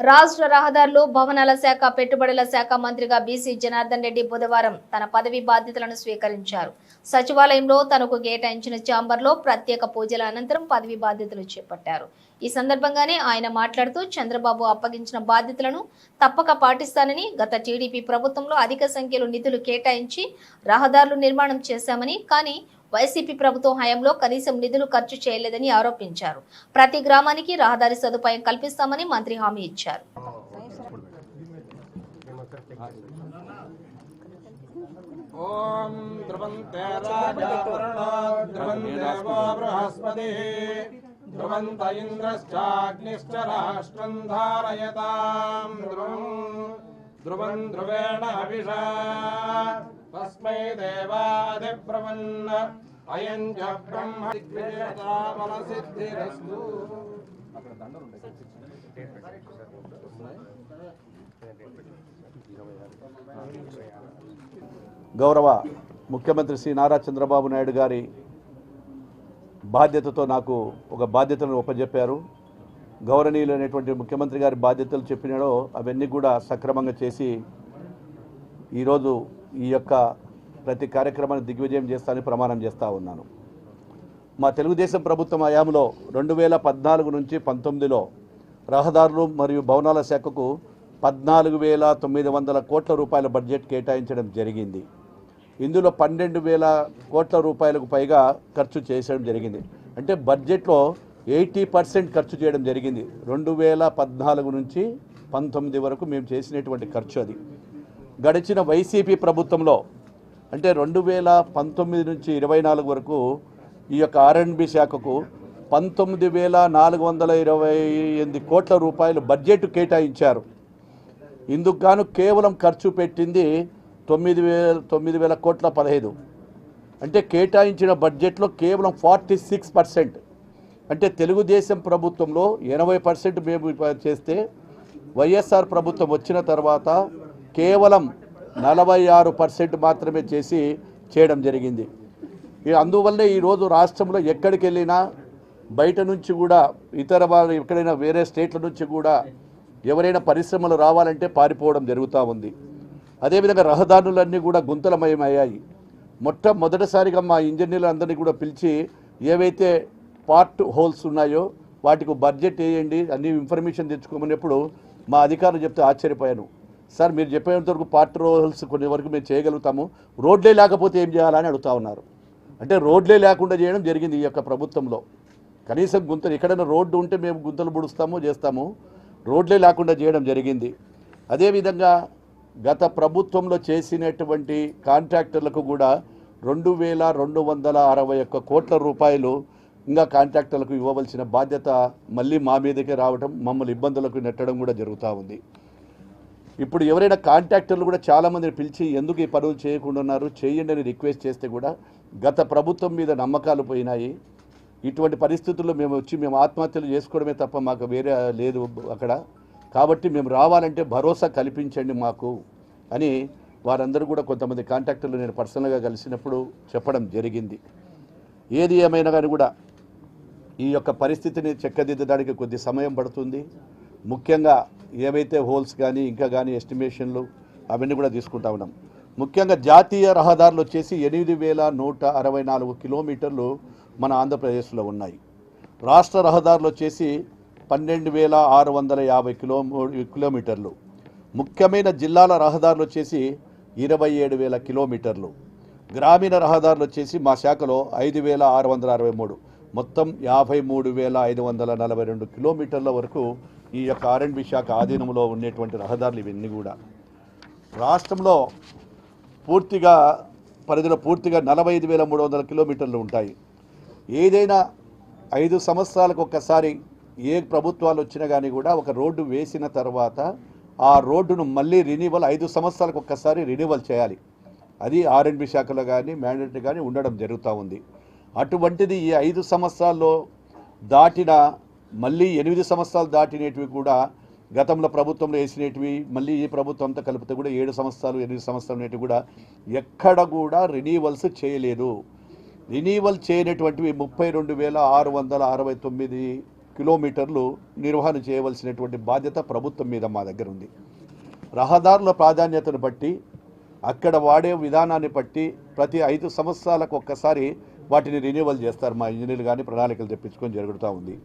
రాష్ట్ర రహదారులు భవనాల శాఖ పెట్టుబడుల శాఖ మంత్రిగా బీసీ జనార్దన్ రెడ్డి బుధవారం తన పదవి బాధ్యతలను స్వీకరించారు. సచివాలయంలో తనకు కేటాయించిన ఛాంబర్లో ప్రత్యేక పూజల అనంతరం పదవి బాధ్యతలు చేపట్టారు. ఈ సందర్భంగానే ఆయన మాట్లాడుతూ చంద్రబాబు అప్పగించిన బాధ్యతలను తప్పక పాటిస్తానని, గత టీడీపీ ప్రభుత్వంలో అధిక సంఖ్యలో నిధులు కేటాయించి రహదారులు నిర్మాణం చేశామని, కానీ వైసీపీ ప్రభుత్వం హయాంలో కనీసం నిధులు ఖర్చు చేయలేదని ఆరోపించారు. ప్రతి గ్రామానికి రహదారి సదుపాయం కల్పిస్తామని మంత్రి హామీ ఇచ్చారు. ఓం ధ్రువంతే రాజావరుణో ధ్రువందేవో బృహస్పతిః ధ్రువంత ఇంద్రశ్చాగ్నిశ్చ రాష్ట్రం ధారయతాం ధ్రువం ధ్రువేణ హవిషా తస్మై దేవాధిబ్రవన్న అయం చ బ్రహ్మ దిగ్విజయతామల సిద్ధిరస్తు. గౌరవ ముఖ్యమంత్రి శ్రీ నారా చంద్రబాబు నాయుడు గారి బాధ్యతతో నాకు ఒక బాధ్యతను ఒప్పజెప్పారు. గౌరవనీయులైనటువంటి ముఖ్యమంత్రి గారి బాధ్యతలు చెప్పినాడో అవన్నీ కూడా సక్రమంగా చేసి ఈరోజు ఈ యొక్క ప్రతి కార్యక్రమాన్ని దిగ్విజయం చేస్తానని ప్రమాణం చేస్తూ ఉన్నాను. మా తెలుగుదేశం ప్రభుత్వం హయాంలో 2014 నుంచి 19లో రహదారులు మరియు భవనాల శాఖకు 14,900 కోట్ల రూపాయల బడ్జెట్ కేటాయించడం జరిగింది. ఇందులో 12,000 కోట్ల రూపాయలకు పైగా ఖర్చు చేసడం జరిగింది. అంటే బడ్జెట్లో 80% ఖర్చు చేయడం జరిగింది. 2014 నుంచి 19 వరకు మేము చేసినటువంటి ఖర్చు అది. గడిచిన వైసీపీ ప్రభుత్వంలో అంటే 2019 నుంచి 24 వరకు ఈ యొక్క R&B శాఖకు 19,428 కోట్ల రూపాయలు బడ్జెట్ కేటాయించారు. ఇందుకు గాను కేవలం ఖర్చు పెట్టింది 9,000 కోట్ల 15. అంటే కేటాయించిన బడ్జెట్లో కేవలం 46%. అంటే తెలుగుదేశం ప్రభుత్వంలో 80% మేము చేస్తే వైఎస్ఆర్ ప్రభుత్వం వచ్చిన తర్వాత కేవలం 46% మాత్రమే చేయడం జరిగింది. అందువల్లే ఈరోజు రాష్ట్రంలో ఎక్కడికి వెళ్ళినా బయట నుంచి కూడా ఇతర వాళ్ళు ఎక్కడైనా వేరే స్టేట్ల నుంచి కూడా ఎవరైనా పరిశ్రమలు రావాలంటే పారిపోవడం జరుగుతూ ఉంది. అదేవిధంగా రహదారులన్నీ కూడా గుంతలమయమయ్యాయి. మొట్టమొదటిసారిగా మా ఇంజనీర్లు అందరినీ కూడా పిలిచి ఏవైతే పార్ట్ హోల్స్ ఉన్నాయో వాటికి బడ్జెట్ వేయండి అన్ని ఇన్ఫర్మేషన్ తెచ్చుకోమన్నప్పుడు మా అధికారులు చెప్తే ఆశ్చర్యపోయాను. సార్ మీరు చెప్పేంత వరకు పార్ట్ హోల్స్ కొన్ని వరకు మేము చేయగలుగుతాము, రోడ్లే లేకపోతే ఏం చేయాలని అడుగుతూ ఉన్నారు. అంటే రోడ్లే లేకుండా చేయడం జరిగింది ఈ యొక్క ప్రభుత్వంలో. కనీసం గుంతలు ఎక్కడైనా రోడ్డు ఉంటే మేము గుంతలు పుడుస్తాము చేస్తాము, రోడ్లే లేకుండా చేయడం జరిగింది. అదేవిధంగా గత ప్రభుత్వంలో చేసినటువంటి కాంట్రాక్టర్లకు కూడా 2,261 కోట్ల రూపాయలు ఇంకా కాంట్రాక్టర్లకు ఇవ్వవలసిన బాధ్యత మళ్ళీ మా మీదకే రావడం, మమ్మల్ని ఇబ్బందులకు నెట్టడం కూడా జరుగుతూ ఉంది. ఇప్పుడు ఎవరైనా కాంట్రాక్టర్లు కూడా చాలామందిని పిలిచి ఎందుకు ఈ పనులు చేయకుండా ఉన్నారు, చేయండి అని రిక్వెస్ట్ చేస్తే కూడా గత ప్రభుత్వం మీద నమ్మకాలు పోయినాయి. ఇటువంటి పరిస్థితుల్లో మేము ఆత్మహత్యలు చేసుకోవడమే తప్ప మాకు వేరే లేదు అక్కడ. కాబట్టి మేము రావాలంటే భరోసా కల్పించండి మాకు అని వారందరూ కూడా కొంతమంది కాంట్రాక్టర్లు నేను పర్సనల్గా కలిసినప్పుడు చెప్పడం జరిగింది. ఏది ఏమైనా కానీ కూడా ఈ యొక్క పరిస్థితిని చెక్కదిద్దడానికి కొద్ది సమయం పడుతుంది. ముఖ్యంగా ఏవైతే హోల్స్ కానీ ఇంకా కానీ ఎస్టిమేషన్లు అవన్నీ కూడా తీసుకుంటా ఉన్నాం. ముఖ్యంగా జాతీయ రహదారులు వచ్చేసి 8,164 కిలోమీటర్లు మన ఆంధ్రప్రదేశ్లో ఉన్నాయి. రాష్ట్ర రహదారులు వచ్చేసి 12,650 కిలోమీటర్లు. ముఖ్యమైన జిల్లాల రహదారులు వచ్చేసి 27,000 కిలోమీటర్లు. గ్రామీణ రహదారులు వచ్చేసి మా శాఖలో 5,663, మొత్తం 53,542 కిలోమీటర్ల వరకు ఈ యొక్క R&B శాఖ ఆధీనంలో ఉండేటువంటి రహదారులు ఇవన్నీ కూడా రాష్ట్రంలో పూర్తిగా పరిధిలో పూర్తిగా 45,300 కిలోమీటర్లు ఉంటాయి. ఏదైనా 5 సంవత్సరాలకు ఒక్కసారి ఏ ప్రభుత్వాలు వచ్చినా కానీ కూడా ఒక రోడ్డు వేసిన తర్వాత ఆ రోడ్డును మళ్ళీ రెన్యువల్ 5 సంవత్సరాలకు ఒక్కసారి రెన్యువల్ చేయాలి. అది R&B శాఖలో కానీ మ్యాండేటరీ కానీ ఉండడం జరుగుతూ ఉంది. అటువంటిది ఈ 5 సంవత్సరాల్లో దాటిన మళ్ళీ 8 సంవత్సరాలు దాటినవి కూడా గతంలో ప్రభుత్వంలో వేసినవి మళ్ళీ ఈ ప్రభుత్వంతో కలిపితే కూడా 7 సంవత్సరాలు 8 సంవత్సరాలు అనేటివి కూడా ఎక్కడ కూడా రెన్యువల్స్ చేయలేదు. రెన్యువల్ చేయనటువంటివి 32,669 కిలోమీటర్లు నిర్వహణ చేయవలసినటువంటి బాధ్యత ప్రభుత్వం మీద మా దగ్గర ఉంది. రహదారుల ప్రాధాన్యతను బట్టి, అక్కడ వాడే విధానాన్ని బట్టి ప్రతి 5 సంవత్సరాలకు ఒక్కసారి వాటిని రెన్యువల్ చేస్తారు. మా ఇంజనీర్లు కానీ ప్రణాళికలు తెప్పించుకొని జరుగుతూ ఉంది.